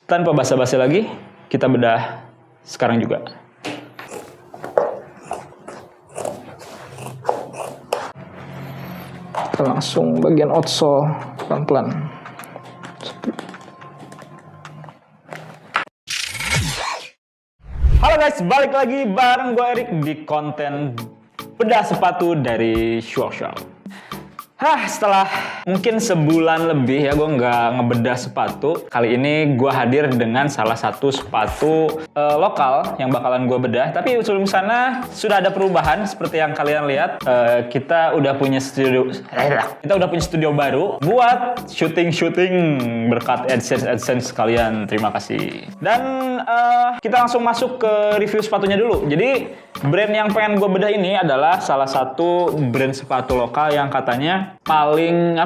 Tanpa basa-basi lagi, kita bedah sekarang juga. Kita langsung bagian outsole pelan-pelan. Halo guys, balik lagi bareng gue Erik di konten bedah sepatu dari Shoreshop. Setelah mungkin sebulan lebih ya gue nggak ngebedah sepatu. Kali ini gue hadir dengan salah satu sepatu lokal yang bakalan gue bedah. Tapi sebelum sana sudah ada perubahan seperti yang kalian lihat. Kita udah punya studio baru buat syuting berkat AdSense kalian. Terima kasih. Dan kita langsung masuk ke review sepatunya dulu. Jadi brand yang pengen gue bedah ini adalah salah satu brand sepatu lokal yang katanya paling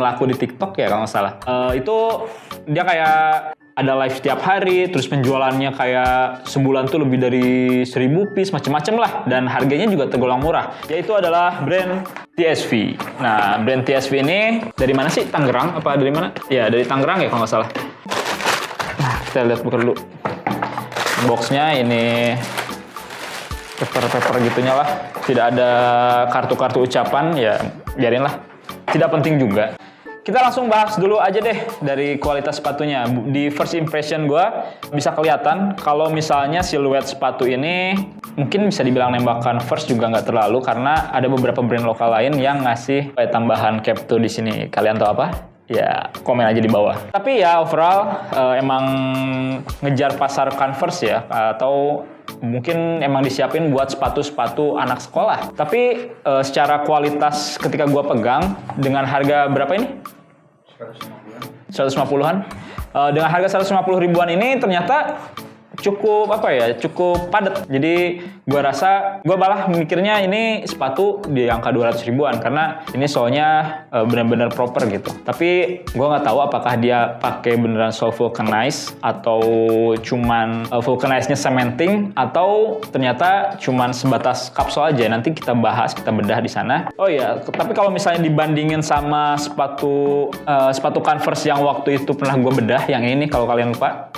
laku di TikTok ya kalau nggak salah. Itu dia kayak ada live setiap hari, terus penjualannya kayak sebulan tuh lebih dari 1000 piece, macem-macem lah, dan harganya juga tergolong murah. Yaitu adalah brand TSV. Nah, brand TSV ini dari mana sih? Tangerang apa dari mana? Ya dari Tangerang ya kalau nggak salah. Nah, kita lihat buka dulu. Boxnya ini paper gitunya lah. Tidak ada kartu-kartu ucapan, ya biarin lah. Tidak penting juga. Kita langsung bahas dulu aja deh dari kualitas sepatunya. Di first impression gue bisa kelihatan kalau misalnya siluet sepatu ini mungkin bisa dibilang nembakan first juga nggak terlalu, karena ada beberapa brand lokal lain yang ngasih tambahan cap tuh di sini. Kalian tahu apa? Ya komen aja di bawah. Tapi ya overall emang ngejar pasar Converse ya, atau mungkin emang disiapin buat sepatu-sepatu anak sekolah. Tapi secara kualitas ketika gua pegang dengan harga berapa ini? 150-an. Dengan harga 150 ribuan ini ternyata cukup cukup padat. Jadi gua malah mikirnya ini sepatu di angka 200 ribuan karena ini soalnya benar-benar proper gitu. Tapi gua nggak tahu apakah dia pakai beneran sole vulcanized atau cuman vulcanized-nya cementing, atau ternyata cuman sebatas kapsul aja. Nanti kita bahas, kita bedah di sana. Oh iya, tapi kalau misalnya dibandingin sama sepatu Converse yang waktu itu pernah gua bedah, yang ini kalau kalian lupa,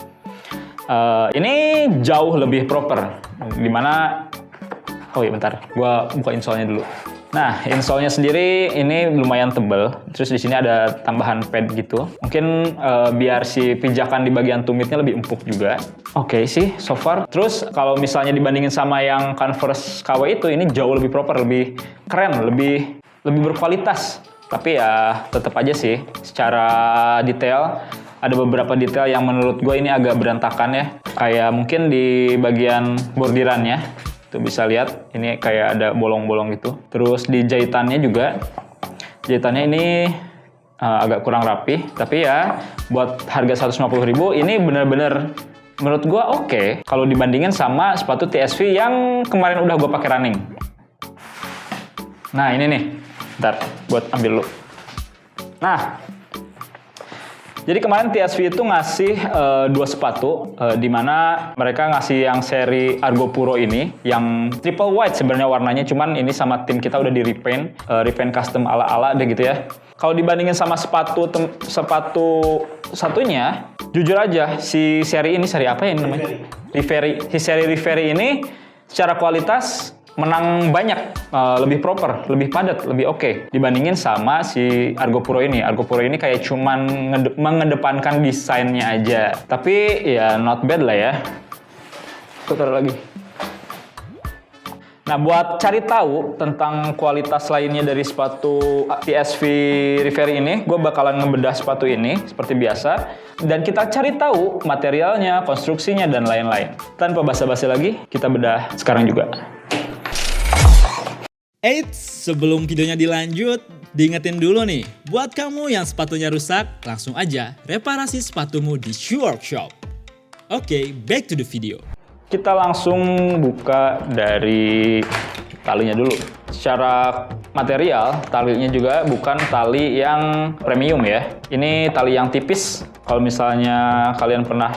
ini jauh lebih proper. Dimana, oh iya bentar, gua buka insole-nya dulu. Nah, insole-nya sendiri ini lumayan tebal. Terus di sini ada tambahan pad gitu. Mungkin biar si pijakan di bagian tumitnya lebih empuk juga. Oke sih, so far. Terus kalau misalnya dibandingin sama yang Converse KW itu, ini jauh lebih proper, lebih keren, lebih berkualitas. Tapi ya tetap aja sih, secara detail ada beberapa detail yang menurut gue ini agak berantakan ya. Kayak mungkin di bagian bordirannya, tuh bisa lihat ini kayak ada bolong-bolong gitu. Terus di jahitannya juga, jahitannya ini agak kurang rapi. Tapi ya buat harga 150 ribu ini bener-bener menurut gue oke. Kalau dibandingin sama sepatu TSV yang kemarin udah gue pakai running. Nah ini nih, bentar buat ambil dulu. Nah, jadi kemarin TSV itu ngasih dua sepatu, di mana mereka ngasih yang seri Argo Puro ini, yang triple white sebenarnya warnanya, cuman ini sama tim kita udah di repaint custom ala-ala deh gitu ya. Kalau dibandingin sama sepatu satunya, jujur aja si seri ini, seri apa ya ini namanya? Riveri. Si seri Riveri ini secara kualitas menang banyak, lebih proper, lebih padat, lebih oke dibandingin sama si Argo Puro ini. Argo Puro ini kayak cuman mengedepankan desainnya aja. Tapi ya not bad lah ya. Putar lagi. Nah, buat cari tahu tentang kualitas lainnya dari sepatu TSV Riveri ini, gue bakalan ngebedah sepatu ini seperti biasa. Dan kita cari tahu materialnya, konstruksinya, dan lain-lain. Tanpa basa-basi lagi, kita bedah sekarang juga. Eits, sebelum videonya dilanjut, diingetin dulu nih, buat kamu yang sepatunya rusak, langsung aja reparasi sepatumu di Shoreshop. Oke, back to the video. Kita langsung buka dari talinya dulu. Secara material, talinya juga bukan tali yang premium ya. Ini tali yang tipis. Kalau misalnya kalian pernah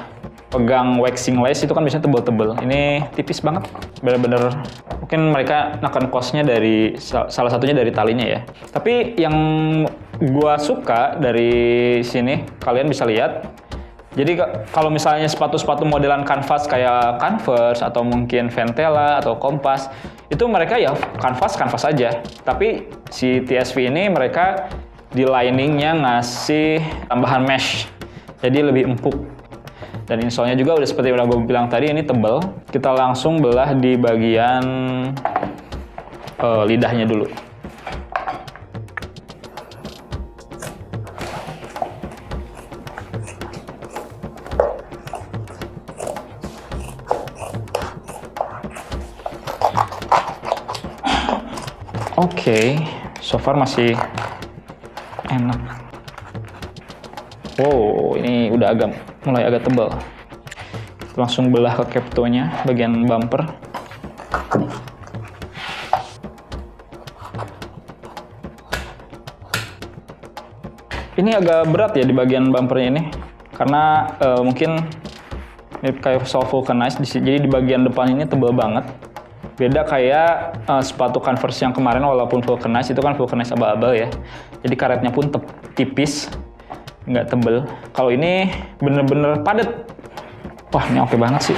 pegang waxing lace itu kan biasanya tebel-tebel. Ini tipis banget, bener-bener. Mungkin mereka neken cost-nya dari salah satunya dari talinya ya. Tapi yang gua suka dari sini, kalian bisa lihat Jadi kalau misalnya sepatu-sepatu modelan kanvas kayak Converse atau mungkin Ventela atau Kompas, itu mereka ya kanvas aja. Tapi si TSV ini mereka di liningnya ngasih tambahan mesh, jadi lebih empuk. Dan insole-nya juga udah seperti yang gue bilang tadi, ini tebal. Kita langsung belah di bagian lidahnya dulu. Oke, so far masih enak. Wow, ini udah mulai agak tebal. Langsung belah ke keptonya, bagian bumper. Ini agak berat ya di bagian bumpernya ini, karena mungkin mirip kayak soft vulcanized, jadi di bagian depan ini tebal banget. Beda kayak sepatu Converse yang kemarin, walaupun vulcanized, itu kan vulcanized abal-abal ya. Jadi karetnya pun tipis, nggak tebel. Kalau ini bener-bener padat. Wah, ini oke banget sih.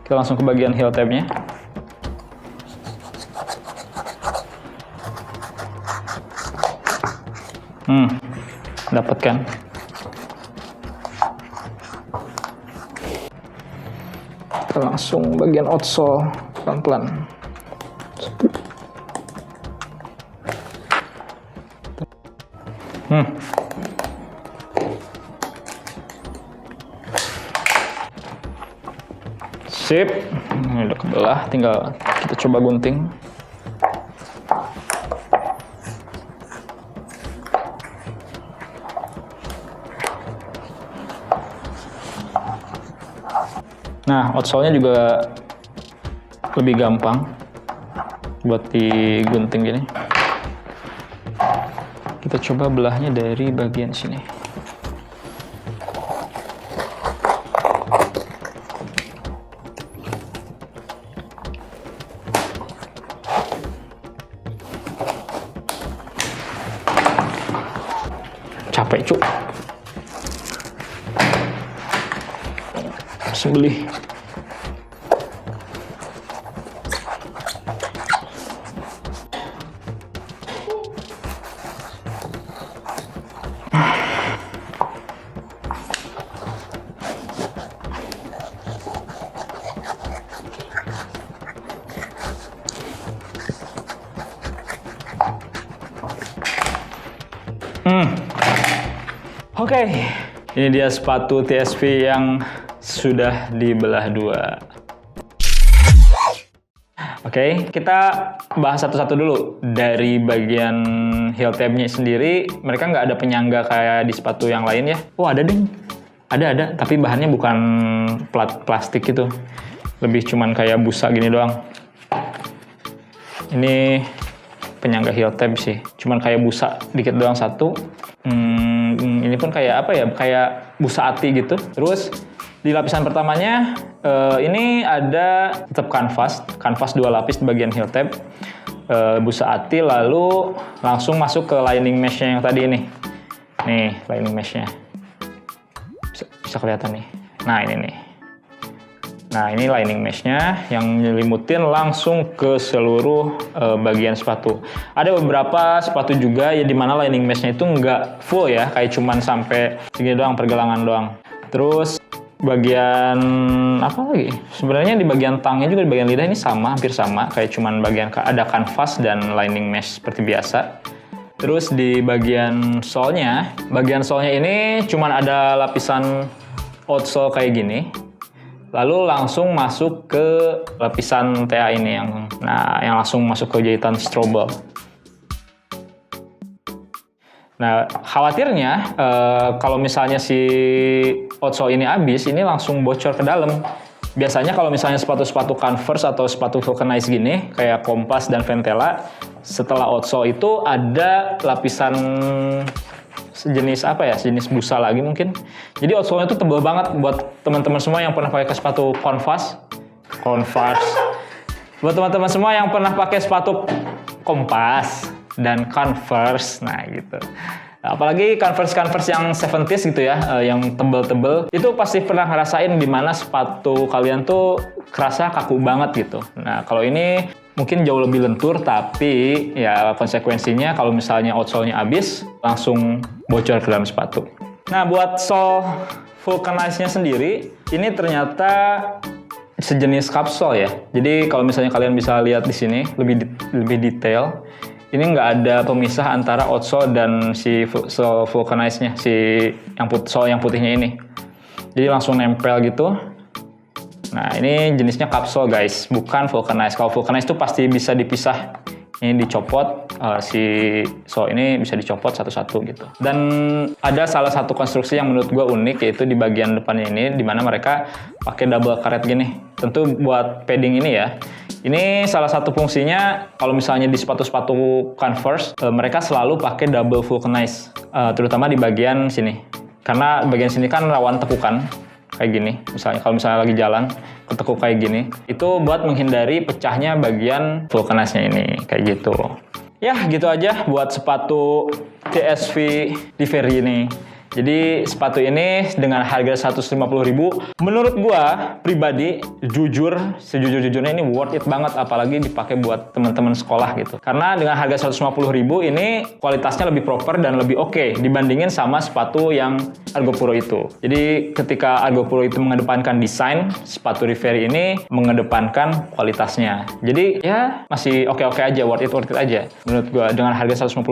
Kita langsung ke bagian heel tab-nya. Dapat kan? Kita langsung bagian outsole pelan-pelan. Sip, ini udah kebelah, tinggal kita coba gunting. Nah, outsole-nya juga lebih gampang buat digunting gini. Kita coba belahnya dari bagian sini. Capek, cuk. Sembelih. Oke, ini dia sepatu TSV yang sudah dibelah dua. Oke, kita bahas satu-satu dulu. Dari bagian heel tab-nya sendiri, mereka nggak ada penyangga kayak di sepatu yang lain ya. Oh, ada deh. Ada. Tapi bahannya bukan plastik gitu. Lebih cuman kayak busa gini doang. Ini penyangga heel tab sih. Cuman kayak busa dikit doang satu. Ini pun kayak apa ya? Kayak busa ati gitu. Terus di lapisan pertamanya ini ada tetap kanvas 2 lapis di bagian heel tab, busa ati, lalu langsung masuk ke lining mesh-nya yang tadi ini. Nih lining mesh-nya, bisa kelihatan nih. Nah ini nih. Nah ini lining mesh-nya yang nyelimutin langsung ke seluruh bagian sepatu. Ada beberapa sepatu juga ya dimana lining mesh-nya itu nggak full ya, kayak cuman sampai segini doang, pergelangan doang. Terus bagian apa lagi? Sebenarnya di bagian tangnya juga, di bagian lidah ini sama, hampir sama, kayak cuman bagian ada kanvas dan lining mesh seperti biasa. Terus di bagian sole-nya ini cuman ada lapisan outsole kayak gini. Lalu langsung masuk ke lapisan TA ini yang langsung masuk ke jahitan strobel. Nah, khawatirnya kalau misalnya si outsole ini habis, ini langsung bocor ke dalam. Biasanya kalau misalnya sepatu-sepatu Converse atau sepatu vulcanized gini, kayak Kompas dan Ventela, setelah outsole itu ada lapisan sejenis sejenis busa lagi mungkin. Jadi outsole-nya tuh tebal banget buat teman-teman semua yang pernah pakai sepatu Converse. Buat teman-teman semua yang pernah pakai sepatu Kompas dan Converse. Nah gitu. Apalagi Converse yang 70s gitu ya, yang tebel-tebel, itu pasti pernah ngerasain di mana sepatu kalian tuh kerasa kaku banget gitu. Nah kalau ini mungkin jauh lebih lentur, tapi ya konsekuensinya kalau misalnya outsole-nya habis, langsung bocor ke dalam sepatu. Nah buat sole vulcanize-nya sendiri, ini ternyata sejenis kapsul ya. Jadi kalau misalnya kalian bisa lihat di sini lebih detail. Ini nggak ada pemisah antara outsole dan si sole vulcanize-nya, sole yang putihnya ini. Jadi langsung nempel gitu. Nah ini jenisnya kapsul guys, bukan vulcanize. Kalau vulcanize itu pasti bisa dipisah. Ini dicopot, si sole ini bisa dicopot satu-satu gitu. Dan ada salah satu konstruksi yang menurut gue unik, yaitu di bagian depannya ini, di mana mereka pakai double karet gini. Tentu buat padding ini ya. Ini salah satu fungsinya kalau misalnya di sepatu-sepatu Converse, mereka selalu pakai double vulcanize, terutama di bagian sini. Karena bagian sini kan rawan tekukan, kayak gini. Misalnya kalau misalnya lagi jalan, ketekuk kayak gini. Itu buat menghindari pecahnya bagian vulcanize-nya ini, kayak gitu. Ya gitu aja buat sepatu TSV Reverie ini. Jadi sepatu ini dengan harga 150.000, menurut gua pribadi sejujur-jujurnya ini worth it banget, apalagi dipakai buat teman-teman sekolah gitu. Karena dengan harga 150.000 ini kualitasnya lebih proper dan lebih oke dibandingin sama sepatu yang Argo Puro itu. Jadi ketika Argo Puro itu mengedepankan desain, sepatu Reverie ini mengedepankan kualitasnya. Jadi ya masih oke-oke aja, worth it aja. Menurut gua dengan harga 150.000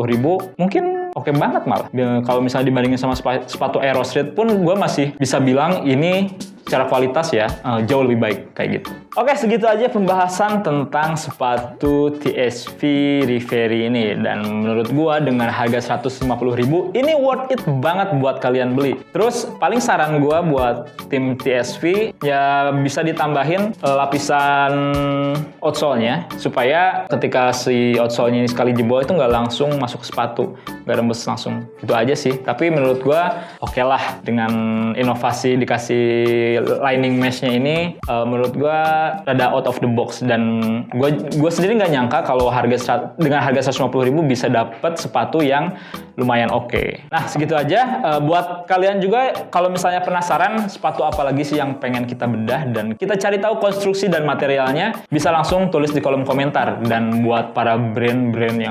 mungkin oke banget malah. Kalau misalnya dibandingin sama sepatu Aero Street pun gue masih bisa bilang ini secara kualitas ya jauh lebih baik kayak gitu. Oke, segitu aja pembahasan tentang sepatu TSV Reverie ini, dan menurut gue dengan harga 150.000 ini worth it banget buat kalian beli. Terus paling saran gue buat tim TSV ya bisa ditambahin lapisan outsole-nya supaya ketika si outsole-nya ini sekali jebol itu nggak langsung masuk ke sepatu, nggak rembes langsung. Itu aja sih. Tapi menurut gue oke lah dengan inovasi dikasih lining mesh-nya ini, menurut gue rada out of the box, dan gue sendiri nggak nyangka kalau dengan harga 150.000 bisa dapet sepatu yang lumayan oke. Nah segitu aja. Buat kalian juga kalau misalnya penasaran sepatu apa lagi sih yang pengen kita bedah dan kita cari tahu konstruksi dan materialnya, bisa langsung tulis di kolom komentar. Dan buat para brand-brand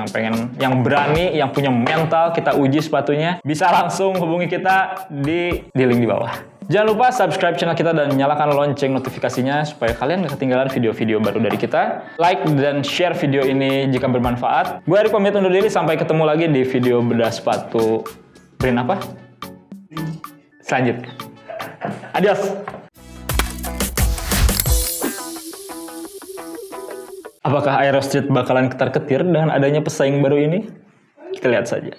yang berani, yang punya mental kita uji sepatunya, bisa langsung hubungi kita di link di bawah. Jangan lupa subscribe channel kita dan nyalakan lonceng notifikasinya supaya kalian gak ketinggalan video-video baru dari kita. Like dan share video ini jika bermanfaat. Gue Erik pamit undur diri, sampai ketemu lagi di video bedah sepatu brand apa? Selanjutnya. Adios. Apakah Aero Street bakalan ketar-ketir dengan adanya pesaing baru ini? Kita lihat saja.